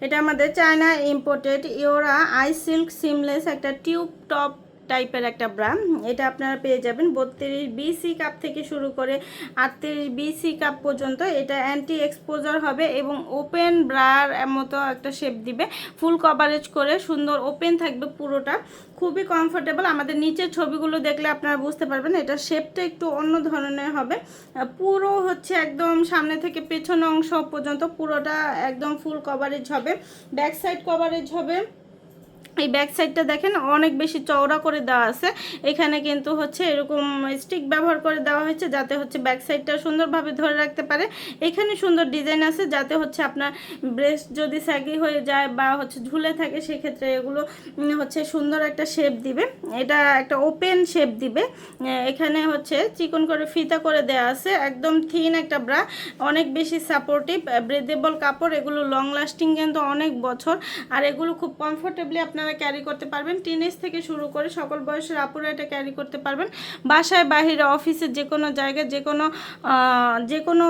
এটা আমাদের China imported ইওরা আই সিল্ক সিমলেস একটা টিউব টপ টাইপের একটা ব্রা। এটা আপনারা পেয়ে যাবেন 32 বিসি কাপ থেকে শুরু করে 38 বিসি কাপ পর্যন্ত। এটা অ্যান্টি এক্সপোজার হবে এবং ওপেন ব্রার মতো একটা শেপ দিবে, ফুল কভারেজ করে সুন্দর ওপেন থাকবে পুরোটা, খুবই কমফোর্টেবল। আমাদের নিচের ছবিগুলো দেখলে আপনারা বুঝতে পারবেন এটা শেপটা একটু অন্য ধরনের হবে। পুরো হচ্ছে একদম সামনে থেকে পেছন অংশ পর্যন্ত পুরোটা একদম ফুল কভারেজ হবে, ব্যাক সাইড কভারেজ হবে। এই ব্যাক সাইডটা দেখেন অনেক বেশি চওড়া করে দেওয়া আছে, এখানে কিন্তু হচ্ছে এরকম স্টিক ব্যবহার করে দেওয়া হয়েছে যাতে হচ্ছে ব্যাক সাইডটা সুন্দরভাবে ধরে রাখতে পারে। এখানে সুন্দর ডিজাইন আছে যাতে হচ্ছে আপনার ব্রেস্ট যদি স্যাগি হয়ে যায় বা হচ্ছে ঝুলে থাকে সেক্ষেত্রে এগুলো হচ্ছে সুন্দর একটা শেপ দিবে, এটা একটা ওপেন শেপ দিবে। এখানে হচ্ছে চিকন করে ফিতা করে দেওয়া আছে, একদম থিন একটা ব্রা, অনেক বেশি সাপোর্টিভ ব্রেদেবল কাপড়, এগুলো লং লাস্টিং কিন্তু অনেক বছর, আর এগুলো খুব কমফোর্টেবলি আপনারা ক্যারি করতে পারবেন। টিনেজ থেকে শুরু করে সকল বয়সের আপুরা এটা ক্যারি করতে পারবেন, বাসায় বাহিরে অফিসে যে কোনো জায়গায় যে কোনো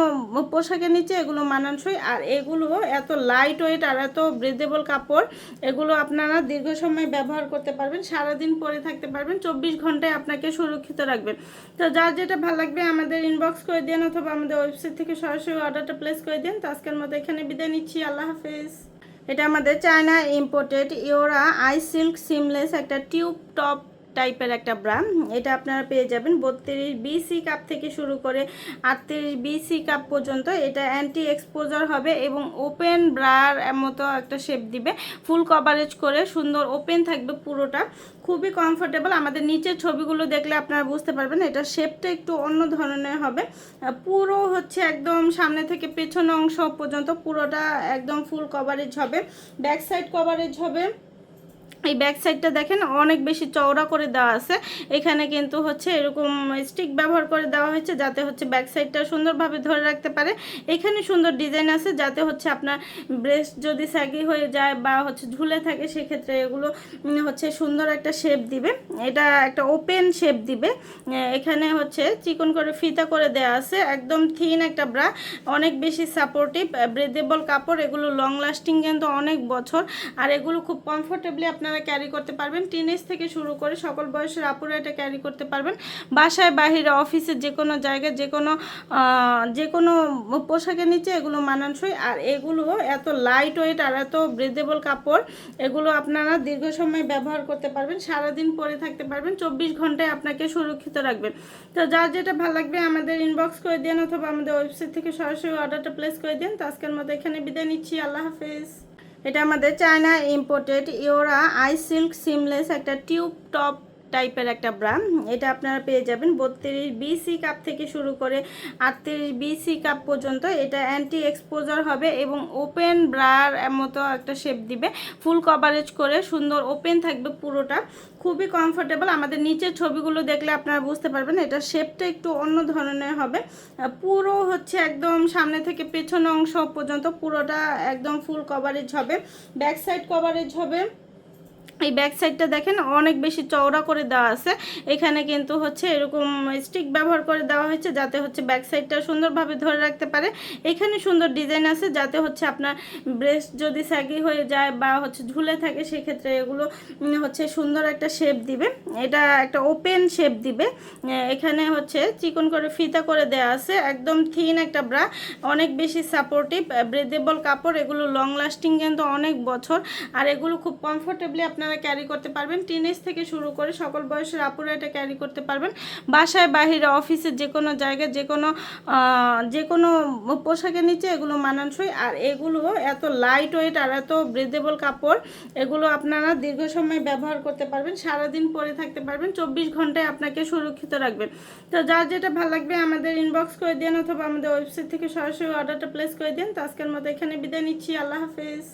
পোশাকের নিচে এগুলো মানানসই। আর এগুলো এত লাইট ওয়েট আর এত ব্রেদেবল কাপড়, এগুলো আপনারা দীর্ঘ সময় ব্যবহার করতে পারবেন, সারাদিন পরে থাকতে পারবেন, 24 ঘন্টায় আপনাকে সুরক্ষিত রাখবেন। তো যার যেটা ভালো লাগবে আমাদের ইনবক্স করে দেন অথবা আমাদের ওয়েবসাইট থেকে সরাসরি অর্ডারটা প্লেস করে দেন। তো আজকের মতো এখানে বিদায় নিচ্ছি, আল্লাহ হাফেজ। এটা আমাদের চায়না ইম্পোর্টেড ইওরা আই সিল্ক সিমলেস একটা টিউব টপ টাইপের একটা ব্রা। এটা আপনারা পেয়ে যাবেন 32 বিসি কাপ থেকে শুরু করে 38 বিসি কাপ পর্যন্ত। এটা অ্যান্টি এক্সপোজার হবে এবং ওপেন ব্রার মতো একটা শেপ দিবে, ফুল কভারেজ করে সুন্দর ওপেন থাকবে পুরোটা, খুবই কমফোর্টেবল। আমাদের নিচের ছবিগুলো দেখলে আপনারা বুঝতে পারবেন এটা শেপটা একটু অন্য ধরনের হবে। পুরো হচ্ছে একদম সামনে থেকে পেছন অংশ পর্যন্ত পুরোটা একদম ফুল কভারেজ হবে, ব্যাক সাইড কভারেজ হবে। এই ব্যাক সাইডটা দেখেন অনেক বেশি চওড়া করে দেওয়া আছে, এখানে কিন্তু হচ্ছে এরকম স্টিক ব্যবহার করে দেওয়া হয়েছে যাতে হচ্ছে ব্যাক সাইডটা সুন্দরভাবে ধরে রাখতে পারে। এখানে সুন্দর ডিজাইন আছে যাতে হচ্ছে আপনার ব্রেস্ট যদি স্যাগি হয়ে যায় বা হচ্ছে ঝুলে থাকে সেক্ষেত্রে এগুলো হচ্ছে সুন্দর একটা শেপ দিবে, এটা একটা ওপেন শেপ দিবে। এখানে হচ্ছে চিকন করে ফিতা করে দেওয়া আছে, একদম থিন একটা ব্রা, অনেক বেশি সাপোর্টিভ ব্রেদেবল কাপড়, এগুলো লং লাস্টিং কিন্তু অনেক বছর, আর এগুলো খুব কমফোর্টেবলি আপনারা ক্যারি করতে পারবেন। টিনেজ থেকে শুরু করে সকল বয়সের আপুরা এটা ক্যারি করতে পারবেন, বাসায় বাহিরে অফিসে যে কোনো জায়গায় যে কোনো পোশাকের নিচে এগুলো মানানসই। আর এগুলো এত লাইট ওয়েট আর এত ব্রেদেবল কাপড়, এগুলো আপনারা দীর্ঘ সময় ব্যবহার করতে পারবেন, সারাদিন পরে থাকতে পারবেন, 24 ঘন্টায় আপনাকে সুরক্ষিত রাখবেন। তো যার যেটা ভালো লাগবে আমাদের ইনবক্স করে দেন অথবা আমাদের ওয়েবসাইট থেকে সরাসরি অর্ডারটা প্লেস করে দেন। তো আজকের মতো এখানে বিদায় নিচ্ছি, আল্লাহ হাফেজ। এটা আমাদের চায়না ইম্পোর্টেড ইওরা আই সিল্ক সিমলেস একটা টিউব টপ টাইপের একটা ব্রা। এটা আপনারা পেয়ে যাবেন 32 বিসি কাপ থেকে শুরু করে 38 বিসি কাপ পর্যন্ত। এটা অ্যান্টি এক্সপোজার হবে এবং ওপেন ব্রার মতো একটা শেপ দিবে, ফুল কভারেজ করে সুন্দর ওপেন থাকবে পুরোটা, খুবই কমফোর্টেবল। আমাদের নিচের ছবিগুলো দেখলে আপনারা বুঝতে পারবেন এটা শেপটা একটু অন্য ধরনের হবে। পুরো হচ্ছে একদম সামনে থেকে পেছন অংশ পর্যন্ত পুরোটা একদম ফুল কভারেজ হবে, ব্যাক সাইড কভারেজ হবে। এই ব্যাক সাইডটা দেখেন অনেক বেশি চওড়া করে দেওয়া আছে, এখানে কিন্তু হচ্ছে এরকম স্টিক ব্যবহার করে দেওয়া হয়েছে যাতে হচ্ছে ব্যাক সাইডটা সুন্দরভাবে ধরে রাখতে পারে। এখানে সুন্দর ডিজাইন আছে যাতে হচ্ছে আপনার ব্রেস্ট যদি স্যাগি হয়ে যায় বা হচ্ছে ঝুলে থাকে সেক্ষেত্রে এগুলো হচ্ছে সুন্দর একটা শেপ দিবে, এটা একটা ওপেন শেপ দিবে। এখানে হচ্ছে চিকন করে ফিতা করে দেওয়া আছে, একদম থিন একটা ব্রা, অনেক বেশি সাপোর্টিভ ব্রেদেবল কাপড়, এগুলো লং লাস্টিং কিন্তু অনেক বছর, আর এগুলো খুব কমফোর্টেবলি আপনারা ক্যারি করতে পারবেন। টিনেজ থেকে শুরু করে সকল বয়সের আপুরা এটা ক্যারি করতে পারবেন, বাসায় বাহিরে অফিসে যে কোনো জায়গায় যে কোনো পোশাকের নিচে এগুলো মানানসই। আর এগুলো এত লাইট ওয়েট আর এত ব্রেদেবল কাপড়, এগুলো আপনারা দীর্ঘ সময় ব্যবহার করতে পারবেন, সারাদিন পরে থাকতে পারবেন, 24 ঘন্টায় আপনাকে সুরক্ষিত রাখবেন। তো যার যেটা ভালো লাগবে আমাদের ইনবক্স করে দেন অথবা আমাদের ওয়েবসাইট থেকে সরাসরি অর্ডারটা প্লেস করে দেন। তো আজকের মতো এখানে বিদায় নিচ্ছি, আল্লাহ হাফেজ।